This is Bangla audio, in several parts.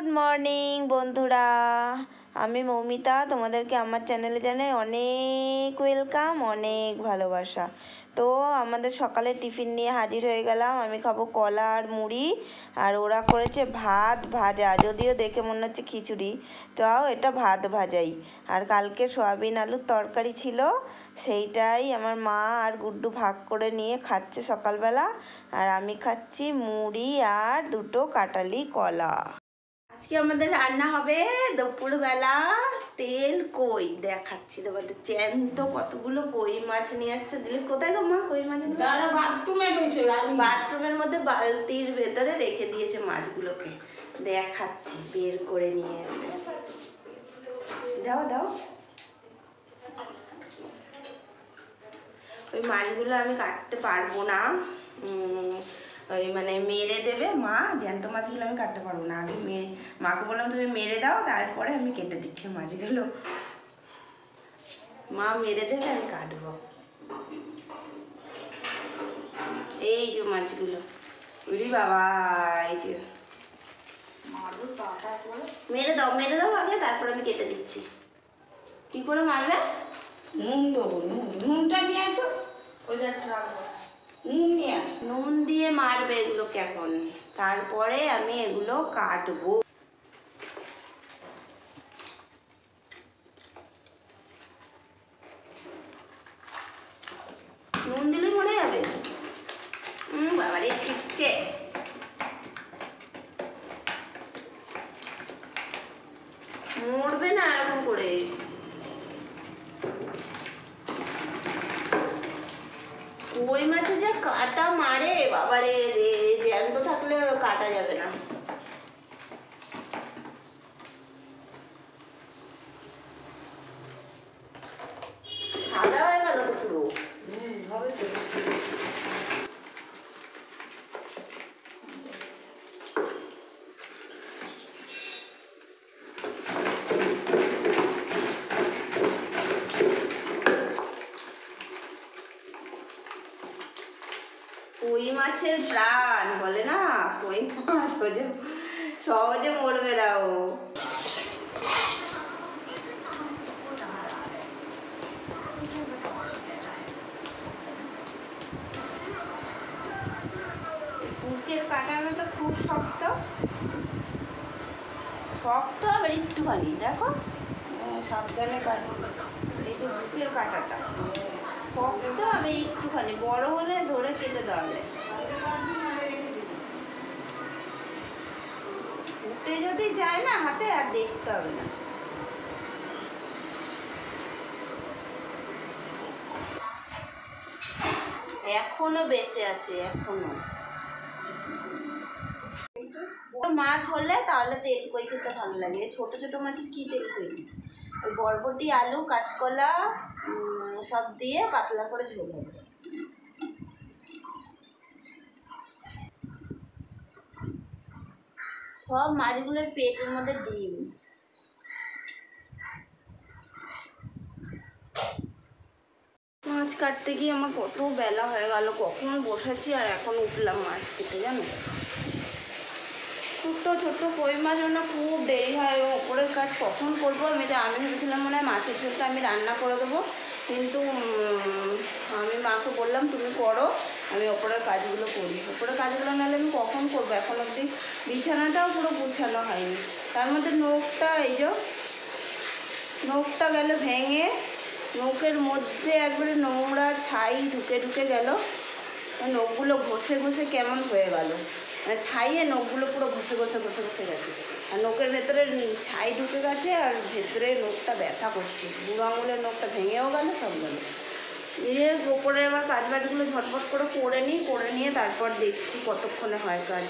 গুড মর্নিং বন্ধুরা, আমি মৌমিতা। তোমাদেরকে আমার চ্যানেলে জানাই অনেক ওয়েলকাম, অনেক ভালোবাসা। তো আমাদের সকালে টিফিন নিয়ে হাজির হয়ে গেলাম। আমি খাবো কলা আর মুড়ি, আর ওরা করেছে ভাত ভাজা, যদিও দেখে মনে হচ্ছে খিচুড়ি, তাও এটা ভাত ভাজাই। আর কালকে সয়াবিন আলুর তরকারি ছিল, সেইটাই আমার মা আর গুড্ডু ভাগ করে নিয়ে খাচ্ছে সকালবেলা, আর আমি খাচ্ছি মুড়ি আর দুটো কাটালি কলা। আজকে আমাদের রান্না হবে দুপুরবেলা তেল কই দেখাচ্ছি তোমাদের। জ্যান্ত কতগুলো কই মাছ নিয়ে আসছে। দিলে কোথায় গো মা কই মাছ? বাথরুমের মধ্যে বালতির ভেতরে রেখে দিয়েছে মাছগুলোকে। দেখাচ্ছি, বের করে নিয়ে এসে। দাও দাও। ওই মাছগুলো আমি কাটতে পারবো না, ওই মানে মেরে দেবে মা। জ্যান্ত মাছগুলো আমি কাটতে পারবো না। আগে মাকে বললাম তুমি মেরে দাও, তারপরে আমি কেটে দিচ্ছি মাছগুলো। মা মেরে দেবে, আমি কাটবো। এই যে মাছগুলো, উরি বাবা, এই যে মেরে দাও মেরে দাও আগে, তারপরে আমি কেটে দিচ্ছি। কি করে মারবে? নুন দেবো, নুনটা নিয়ে তো ওইটা রাখবো। নুন দিয়ে মারবে এগুলোকে এখন, তারপরে আমি এগুলো কাটবো। নুন দিলে মরে যাবে। বাবারে ছিটছে। মরবে না এরকম করে। কই মাছে যা কাটা মারে বাবারে, জ্যান্ত থাকলে কাটা যাবে না। সাদা হয়ে গেল তো পুরো। হবে তো। কই মাছের প্রাণ বলে না, কই মাছ সহজে মরবে না ও। বুকের কাটানো তো খুব শক্ত শক্ত, আবার একটুখানি দেখো। সাবধানে কাটবো। এই যে বুকের কাটাটা শক্ত, আমি একটুখানি বড় হলে ধরে কেটে দেওয়া যায়। উঠে যদি যায় না হাতে, আর দেখতে হবে না। এখনো বেঁচে আছে, এখনো। বড় মাছ হলে তাহলে তেল কই খেতে ভালো লাগে। ছোট ছোট মাছের কি তেল কই? ওই বরবটি আলু কাঁচকলা সব দিয়ে পাতলা করে ঝোল হবে। সব মাছগুলোর পেটের মধ্যে ডিম। মাছ কাটতে গিয়ে আমার কত বেলা হয়ে গেল, কখন বসেছি আর এখন উঠলাম মাছ কেটে, জানো। ছোট্ট ছোট্ট কই মাছ না, খুব দেরি হয়। ওপরের কাজ কখন করবো? আমি ভেবেছিলাম মনে হয় মাছের ঝোলটা আমি রান্না করে দেবো, কিন্তু আমি মাকে বললাম তুমি করো, আমি ওপরের কাজগুলো করি। ওপরের কাজগুলো নাহলে আমি কখন করবো? এখন অবধি বিছানাটাও পুরো গুছানো হয়নি। তার মধ্যে নখটা, এই যে নখটা গেল ভেঙে, নখের মধ্যে একবারে নোংরা ছাই ঢুকে ঢুকে গেল। নখগুলো ঘষে ঘষে কেমন হয়ে গেল, মানে ছাইয়ে নখগুলো পুরো ঘষে ঘষে ঘষে ঘষে গেছে। আর নখের ভেতরে ছাই ঢুকে গেছে, আর ভেতরে নখটা ব্যথা করছে। বুড়ো আঙুলের নখটা ভেঙেও গেল, সব গেল। দিয়ে ওপরে আবার কাজ বাজগুলো ঝটপট করে নিই, করে নিয়ে তারপর দেখছি কতক্ষণে হয় কাজ।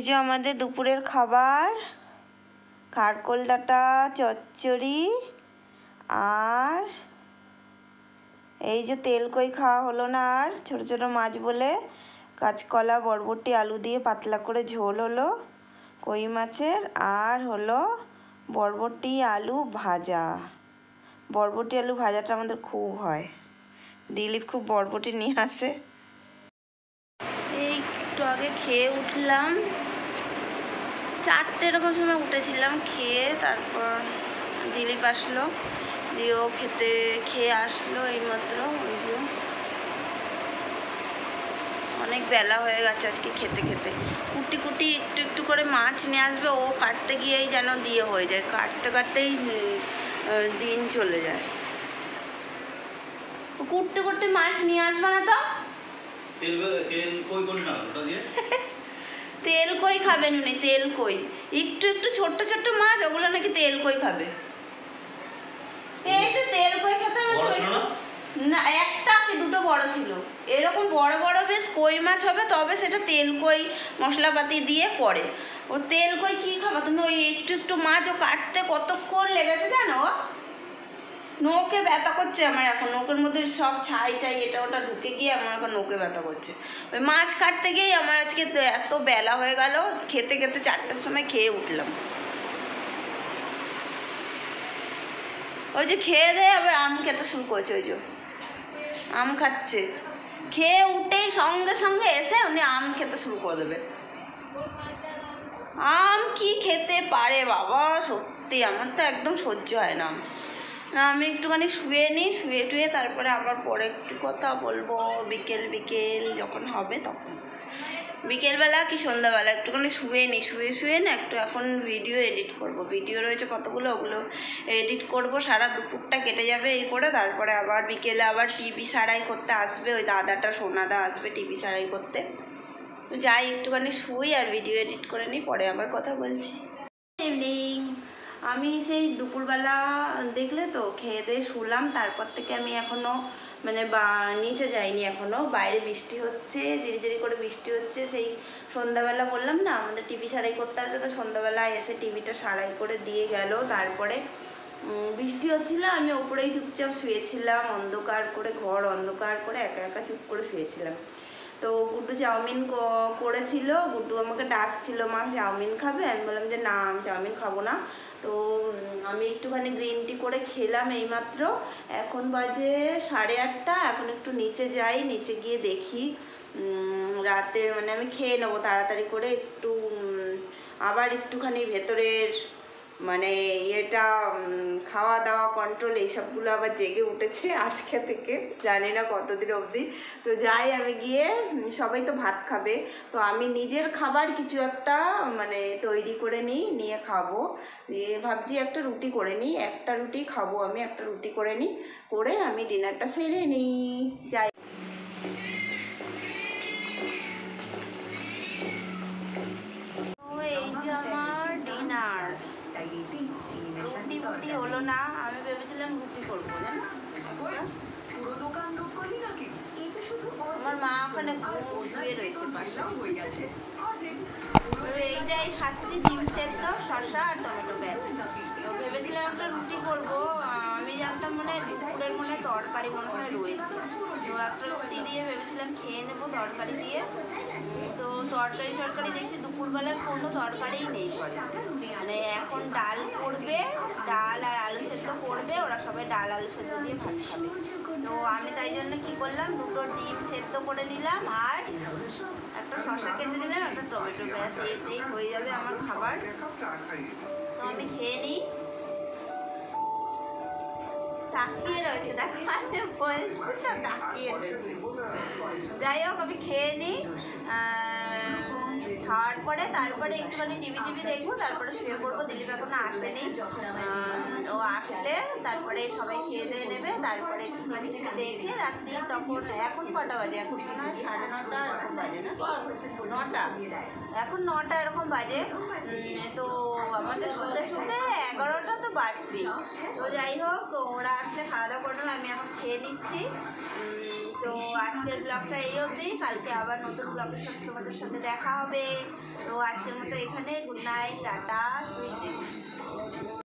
যে আমাদের দুপুরের খাবার, কারকোল ডাঁটা চচ্চড়ি, আর এই যে তেল কই খাওয়া হলো না, আর ছোটো ছোটো মাছ বলে কাঁচকলা বরবটি আলু দিয়ে পাতলা করে ঝোল হলো কই মাছের, আর হলো বরবটি আলু ভাজা। বরবটি আলু ভাজাটা আমাদের খুব হয়, দিলীপ খুব বরবটি নিয়ে আসে। এই একটু আগে খেয়ে উঠলাম, 4টে এরকম সময় উঠেছিলাম, খেয়ে তারপর দিলীপ আসলো, দিয়ে ও খেয়ে আসলো এইমাত্র। ওই যে অনেক বেলা হয়ে গেছে আজকে খেতে খেতে। কুটি কুটি একটু একটু করে মাছ নিয়ে আসবে, ও কাটতে গিয়েই যেন দিয়ে হয়ে যায়, কাটতে কাটতেই দিন চলে যায়। কুটতে কুটতে মাছ নিয়ে আসবে না তো? তেল কই খাবেন উনি, তেল কই একটু একটু ছোট্ট ছোট্ট মাছ, ওগুলো নাকি তেল কই খাবে। একটু তেল কই খেতে হবে না, একটা কি দুটো বড় ছিল, এরকম বড় বড় বেশ কই মাছ হবে, তবে সেটা তেল কই মশলাপাতি দিয়ে করে। ও তেল কই কি খাবা তুমি? ওই একটু একটু মাছ ও কাটতে কতক্ষণ লেগেছে জানো? নৌকে ব্যথা করছে আমার এখন, নৌকের মধ্যে সব ছাই টাই এটা ওটা ঢুকে গিয়ে আমার এখন নৌকে ব্যথা করছে। ওই মাছ কাটতে গিয়েই আমার আজকে এত বেলা হয়ে গেল, খেতে খেতে 4টার সময় খেয়ে উঠলাম। ওই যে খেয়ে দেয় আবার আম খেতে শুরু করেছে, ওই যে আম খাচ্ছে, খেয়ে উঠেই সঙ্গে সঙ্গে এসে উনি আম খেতে শুরু করে দেবে। আম কি খেতে পারে বাবা, সত্যি আমার তো একদম সহ্য হয় না। আমি একটুখানি শুয়ে নিই, শুয়ে টুয়ে তারপরে আবার পরে একটু কথা বলবো, বিকেল যখন হবে তখন, বিকেলবেলা কি সন্ধ্যাবেলা একটুখানি শুয়ে নিই, শুয়ে না একটু এখন ভিডিও এডিট করব, ভিডিও রয়েছে কতগুলো, ওগুলো এডিট করব, সারা দুপুরটা কেটে যাবে এই করে। তারপরে আবার বিকেলে আবার টিভি সারাই করতে আসবে, ওই দাদাটা সোনাদা আসবে টিভি সারাই করতে। যাই একটুখানি শুই আর ভিডিও এডিট করে নিই, পরে আবার কথা বলছি। ইভিনিং, আমি সেই দুপুরবেলা দেখলে তো খেয়ে দিয়ে শুলাম, তারপর থেকে আমি এখনও মানে নিচে যাইনি, এখনও বাইরে বৃষ্টি হচ্ছে, ঝিরিঝিরি করে বৃষ্টি হচ্ছে। সেই সন্ধ্যাবেলা বললাম না আমাদের টিভি সারাই করতে আসবে, তো সন্ধ্যাবেলা এসে টিভিটা সারাই করে দিয়ে গেল। তারপরে বৃষ্টি হচ্ছিলো, আমি ওপরেই চুপচাপ শুয়েছিলাম, অন্ধকার করে, ঘর অন্ধকার করে একা একা চুপ করে শুয়েছিলাম। তো গুড্ডু চাউমিন করেছিল, গুড্ডু আমাকে ডাকছিল, মা চাউমিন খাবে? আমি বললাম যে না আমি চাউমিন খাবো না। তো আমি একটুখানি গ্রিন টি করে খেলাম এইমাত্র, এখন বাজে 8:30। এখন একটু নিচে যাই, নিচে গিয়ে দেখি রাতের মানে আমি খেয়ে নেবো তাড়াতাড়ি করে, একটু আবার একটুখানি ভেতরের মানে এটা খাওয়া দাওয়া কন্ট্রোল এইসবগুলো আবার জেগে উঠেছে আজকে থেকে, জানি না কতদিন অবধি। তো যাই আমি গিয়ে, সবাই তো ভাত খাবে, তো আমি নিজের খাবার কিছু একটা মানে তৈরি করে নিয়ে খাবো। ভাবছি একটা রুটি করে নিই, একটা রুটি খাবো আমি, একটা রুটি করে নিই, করে আমি ডিনারটা সেরে নিই। যাই, এই যে আমার ডিনার, রুটি হলো না, আমি ভেবেছিলাম রুটি করবো জানো। আমার মা ওখানে শুয়ে রয়েছে পাশে, এইটাই খাচ্ছি, ডিম সেদ্ধ, শসা আর টমেটো ব্যাস। তো ভেবেছিলাম একটা রুটি করবো, আমি জানতাম মনে হয় দুপুরের মনে তরকারি মনে হয় রয়েছে, তো একটা রুটি দিয়ে ভেবেছিলাম খেয়ে নেবো তরকারি দিয়ে। তো তরকারি দেখছি দুপুরবেলার কোনো তরকারিই নেই করে, মানে এখন ডাল করবে, ডাল আর আলু সেদ্ধ করবে, ওরা সবাই ডাল আলু সেদ্ধ দিয়ে ভাত খাবে। তো আমি তাই জন্য কী করলাম, 2টো ডিম সেদ্ধ করে নিলাম আর একটা শসা কেটে নিলাম, একটা টমেটো, ব্যাস এতেই হয়ে যাবে আমার খাবার। তো আমি খেয়ে নিই, তাকিয়ে রয়েছে দেখো, আমি বলছি তো তাকিয়ে রয়েছে। যাই হোক আমি খেয়ে নিই, খাওয়ার পরে তারপরে একটুখানি টিভি দেখবো, তারপরে শুয়ে পড়বো। দিলীপ এখনো আসেনি, ও আসলে তারপরে সবাই খেয়ে দিয়ে নেবে, তারপরে একটু টিভি দেখে রাত্রি তখন, এখন কটা বাজে, এখন মনে হয় 9:30 এরকম বাজে না, 9টা, এখন 9টা এরকম বাজে। তো আমাদের শুতে 11টা তো বাজবেই। তো যাই হোক ওরা আসলে খাওয়া দাওয়া করে নেবে, আমি এখন খেয়ে নিচ্ছি। তো আজকের ব্লগটা এই অবধি, কালকে আবার নতুন ব্লগের সাথে তোমাদের সাথে দেখা হবে। তো আজকের মতো এখানে good night, tata, sweet dream.